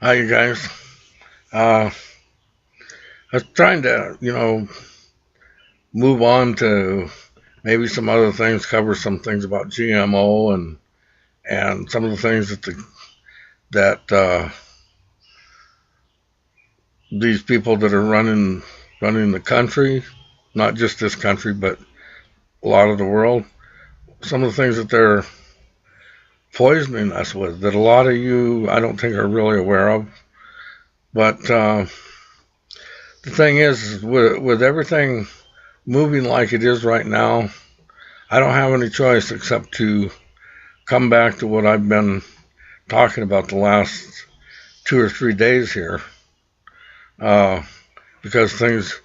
Hi, you guys. I was trying to, move on to maybe some other things, cover some things about GMO and some of the things that these people that are running the country, not just this country, but a lot of the world, some of the things that they're poisoning us with that a lot of you I don't think are really aware of. But the thing is, with everything moving like it is right now, I don't have any choice except to come back to what I've been talking about the last 2 or 3 days here, uh, because things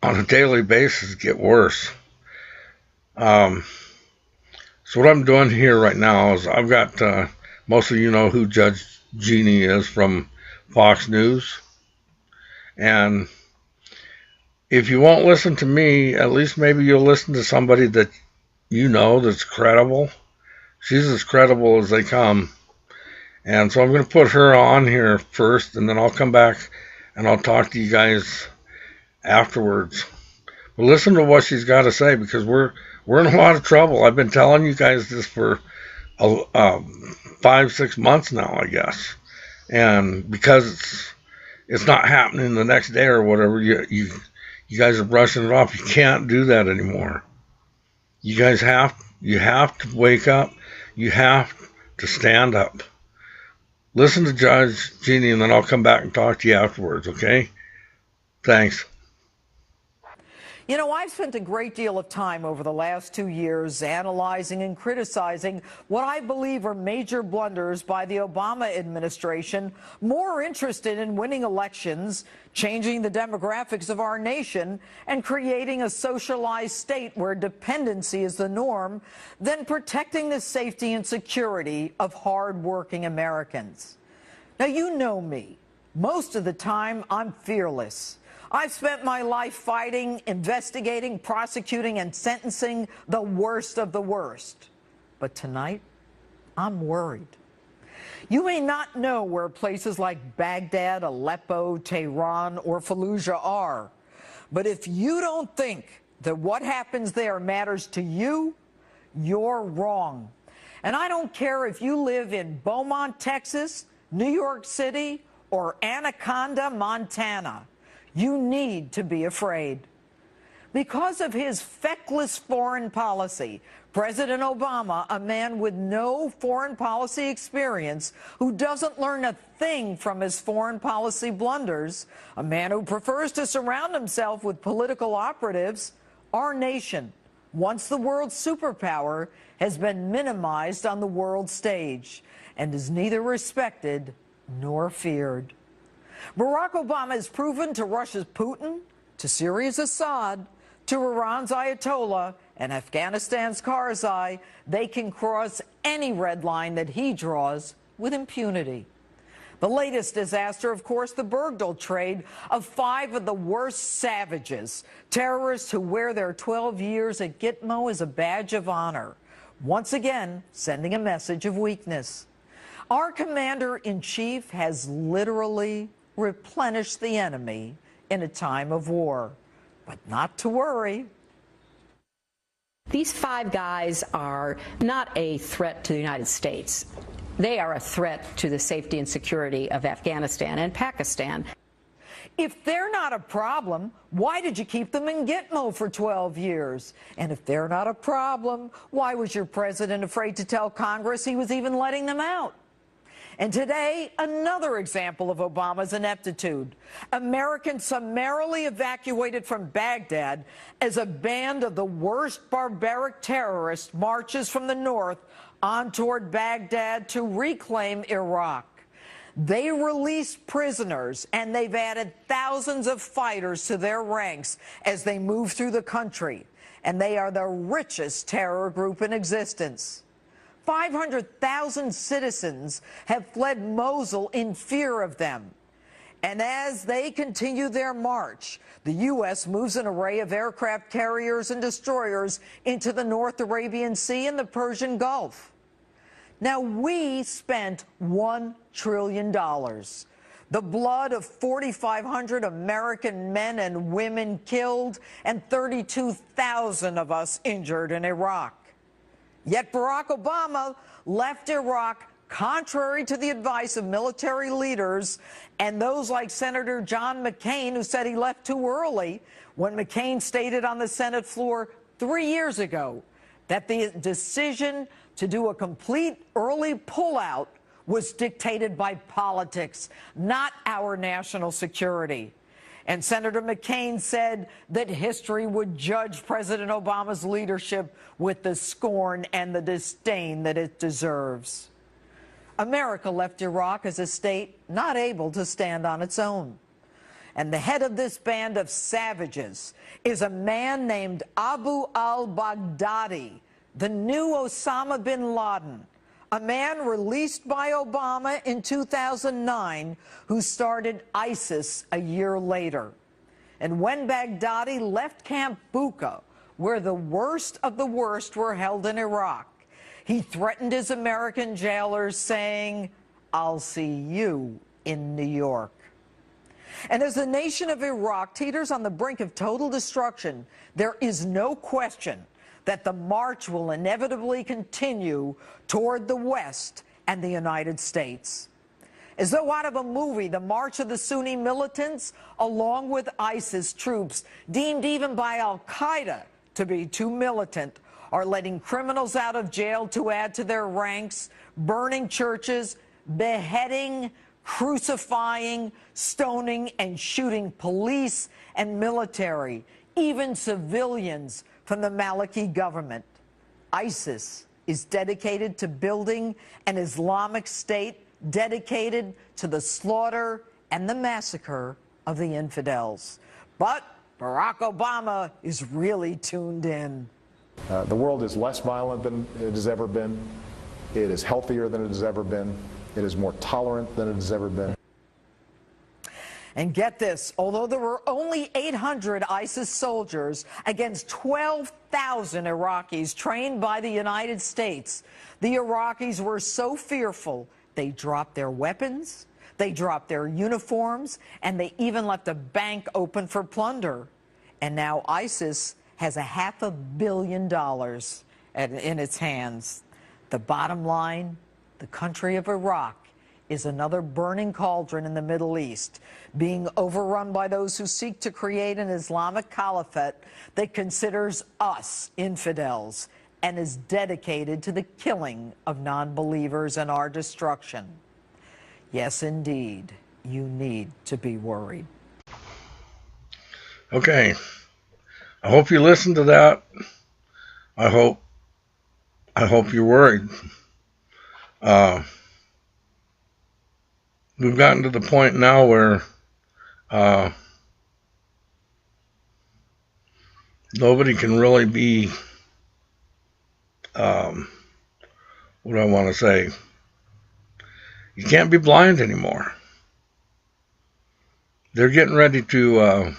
on a daily basis get worse. Um, so what I'm doing here right now is I've got most of you know who Judge Jeannie is from Fox News, and if you won't listen to me, at least maybe you'll listen to somebody that you know that's credible. She's as credible as they come. And so I'm going to put her on here first, and then I'll come back and I'll talk to you guys afterwards. But listen to what she's got to say because we're in a lot of trouble. I've been telling you guys this for 5 6 months now, I guess, and because it's not happening the next day or whatever, you guys are brushing it off. You can't do that anymore. You have to wake up. You have to stand up. Listen to Judge Jeannie, and then I'll come back and talk to you afterwards, okay? Thanks. You know, I've spent a great deal of time over the last 2 years analyzing and criticizing what I believe are major blunders by the Obama administration, more interested in winning elections, changing the demographics of our nation, and creating a socialized state where dependency is the norm than protecting the safety and security of hardworking Americans. Now, you know me. Most of the time, I'm fearless. I've spent my life fighting, investigating, prosecuting, and sentencing the worst of the worst. But tonight, I'm worried. You may not know where places like Baghdad, Aleppo, Tehran, or Fallujah are. But if you don't think that what happens there matters to you, you're wrong. And I don't care if you live in Beaumont, Texas, New York City, or Anaconda, Montana. You need to be afraid. Because of his feckless foreign policy, President Obama, a man with no foreign policy experience, who doesn't learn a thing from his foreign policy blunders, a man who prefers to surround himself with political operatives, our nation, once the world's superpower, has been minimized on the world stage and is neither respected nor feared. Barack Obama has proven to Russia's Putin, to Syria's Assad, to Iran's Ayatollah, and Afghanistan's Karzai, they can cross any red line that he draws with impunity. The latest disaster, of course, the Bergdahl trade of 5 of the worst savages, terrorists who wear their 12 years at Gitmo as a badge of honor, once again sending a message of weakness. Our commander-in-chief has literally replenished the enemy in a time of war. But not to worry. These 5 guys are not a threat to the United States. They are a threat to the safety and security of Afghanistan and Pakistan. If they're not a problem, why did you keep them in Gitmo for 12 years? And if they're not a problem, why was your president afraid to tell Congress he was even letting them out? And today, another example of Obama's ineptitude. Americans summarily evacuated from Baghdad as a band of the worst barbaric terrorists marches from the north on toward Baghdad to reclaim Iraq. They released prisoners, and they've added thousands of fighters to their ranks as they move through the country. And they are the richest terror group in existence. 500,000 citizens have fled Mosul in fear of them. And as they continue their march, the U.S. moves an array of aircraft carriers and destroyers into the North Arabian Sea and the Persian Gulf. Now, we spent $1 trillion. The blood of 4,500 American men and women killed and 32,000 of us injured in Iraq. Yet Barack Obama left Iraq contrary to the advice of military leaders and those like Senator John McCain, who said he left too early when McCain stated on the Senate floor 3 years ago that the decision to do a complete early pullout was dictated by politics, not our national security. And Senator McCain said that history would judge President Obama's leadership with the scorn and the disdain that it deserves. America left Iraq as a state not able to stand on its own. And the head of this band of savages is a man named Abu al-Baghdadi, the new Osama bin Laden, a man released by Obama in 2009 who started ISIS a year later. And when Baghdadi left Camp Bucca, where the worst of the worst were held in Iraq, he threatened his American jailers, saying, "I'll see you in New York." And as the nation of Iraq teeters on the brink of total destruction, there is no question that the march will inevitably continue toward the West and the United States. As though out of a movie, the march of the Sunni militants, along with ISIS troops, deemed even by al-Qaeda to be too militant, are letting criminals out of jail to add to their ranks, burning churches, beheading, crucifying, stoning, and shooting police and military, even civilians from the Maliki government. ISIS is dedicated to building an Islamic state dedicated to the slaughter and the massacre of the infidels. But Barack Obama is really tuned in. The world is less violent than it has ever been. It is healthier than it has ever been. It is more tolerant than it has ever been. And get this, although there were only 800 ISIS soldiers against 12,000 Iraqis trained by the United States, the Iraqis were so fearful they dropped their weapons, they dropped their uniforms, and they even left a bank open for plunder. And now ISIS has $500 million in its hands. The bottom line, the country of Iraq is another burning cauldron in the Middle East, being overrun by those who seek to create an Islamic caliphate that considers us infidels and is dedicated to the killing of non-believers and our destruction. Yes, indeed, you need to be worried. Okay. I hope you listened to that. I hope you're worried. We've gotten to the point now where nobody can really be, what do I want to say? You can't be blind anymore. They're getting ready to,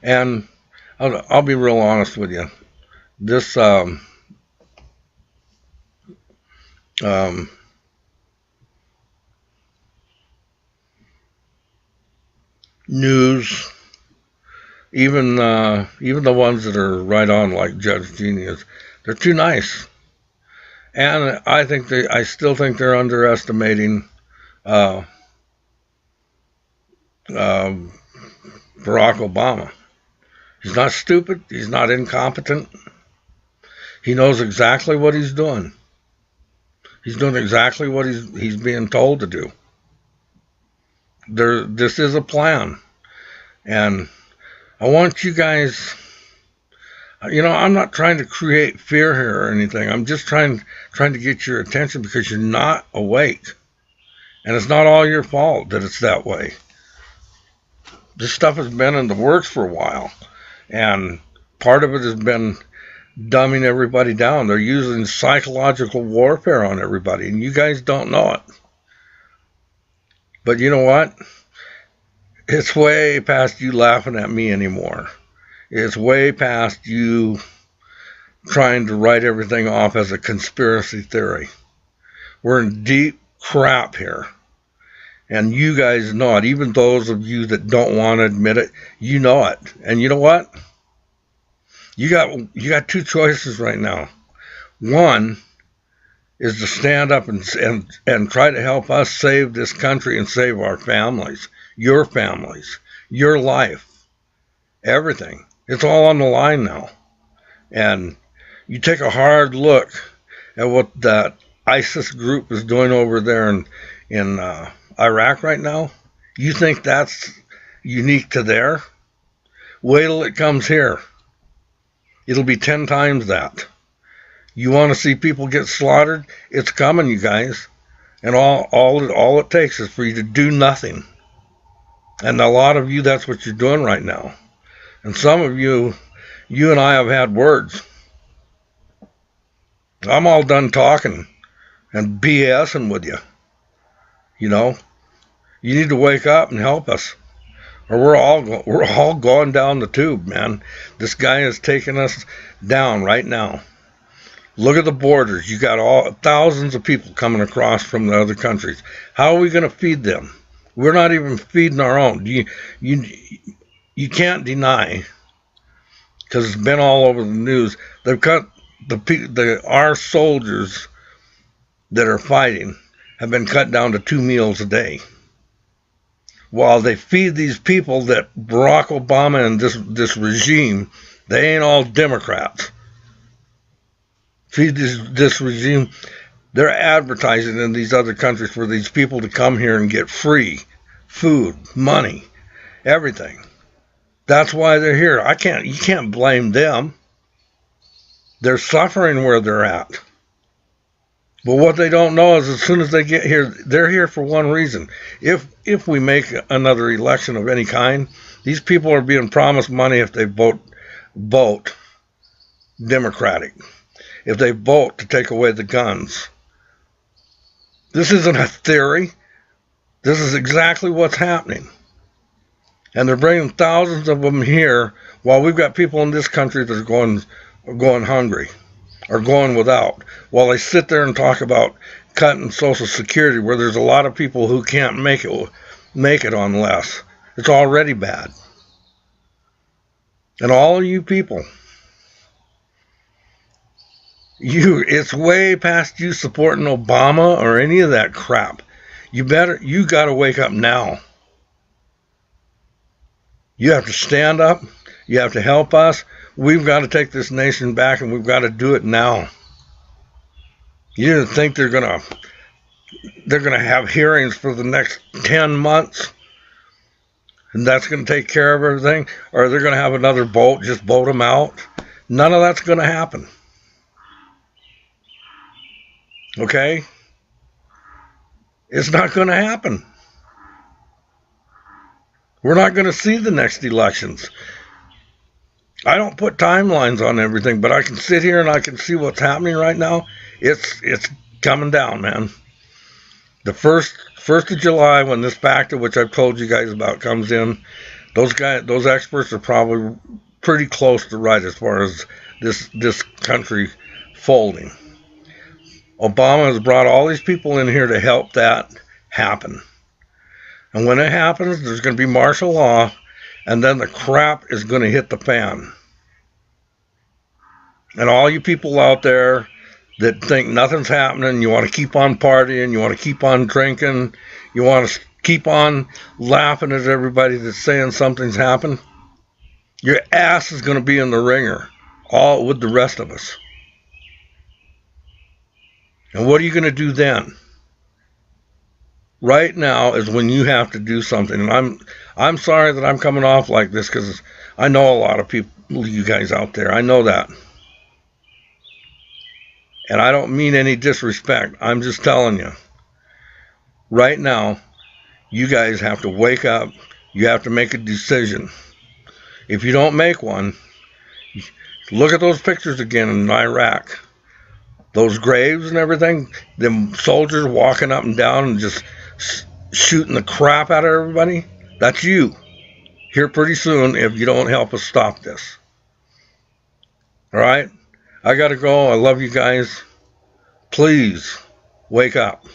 and I'll be real honest with you. This news, even the ones that are right on, like Judge Genius, they're too nice, and I still think they're underestimating Barack Obama. He's not stupid. He's not incompetent. He knows exactly what he's doing. He's doing exactly what he's being told to do. This is a plan. And I want you guys, I'm not trying to create fear here or anything. I'm just trying to get your attention because you're not awake. And it's not all your fault that it's that way. This stuff has been in the works for a while. And part of it has been dumbing everybody down. They're using psychological warfare on everybody, and you guys don't know it. But you know what? It's way past you laughing at me anymore. It's way past you trying to write everything off as a conspiracy theory. We're in deep crap here. And you guys know it. Even those of you that don't want to admit it, you know it. And you know what? You got two choices right now. One is to stand up and try to help us save this country and save our families, your life, everything. It's all on the line now. And you take a hard look at what that ISIS group is doing over there in Iraq right now. You think that's unique to there? Wait till it comes here. It'll be 10 times that. You want to see people get slaughtered? It's coming, you guys. And all it takes is for you to do nothing. And a lot of you, that's what you're doing right now. And some of you and I have had words. I'm all done talking and BSing with you. You know, you need to wake up and help us, or we're all going down the tube, man. This guy is taking us down right now. Look at the borders. You got thousands of people coming across from the other countries. How are we going to feed them? We're not even feeding our own. You can't deny, because it's been all over the news. They've cut our soldiers that are fighting have been cut down to 2 meals a day, while they feed these people that Barack Obama and this regime, they ain't all Democrats. Feed this regime. They're advertising in these other countries for these people to come here and get free food, money, everything. That's why they're here. You can't blame them. They're suffering where they're at. But what they don't know is as soon as they get here, they're here for one reason. If we make another election of any kind, these people are being promised money if they vote Democratic. If they vote to take away the guns. This isn't a theory. This is exactly what's happening. And they're bringing thousands of them here while we've got people in this country that are going hungry or going without. While they sit there and talk about cutting Social Security, where there's a lot of people who can't make it on less. It's already bad. And all of you people, it's way past you supporting Obama or any of that crap. You got to wake up now. You have to stand up. You have to help us. We've got to take this nation back, and we've got to do it now. You didn't think they're gonna have hearings for the next 10 months, and that's gonna take care of everything, or they're gonna have another vote, just vote them out. None of that's gonna happen. Okay? It's not going to happen. We're not going to see the next elections. I don't put timelines on everything, but I can sit here and I can see what's happening right now. It's coming down, man. The first of July, when this factor, which I've told you guys about, comes in, those experts are probably pretty close to right as far as this country folding. Obama has brought all these people in here to help that happen. And when it happens, there's going to be martial law, and then the crap is going to hit the fan. And all you people out there that think nothing's happening, you want to keep on partying, you want to keep on drinking, you want to keep on laughing at everybody that's saying something's happened, your ass is going to be in the ringer, all with the rest of us. And what are you going to do then? Right now is when you have to do something. And I'm sorry that I'm coming off like this, because I know a lot of people, you guys out there. I know that. And I don't mean any disrespect. I'm just telling you. Right now, you guys have to wake up. You have to make a decision. If you don't make one, look at those pictures again in Iraq. Those graves and everything, them soldiers walking up and down and just shooting the crap out of everybody, that's you. Here pretty soon if you don't help us stop this. All right? I got to go. I love you guys. Please wake up.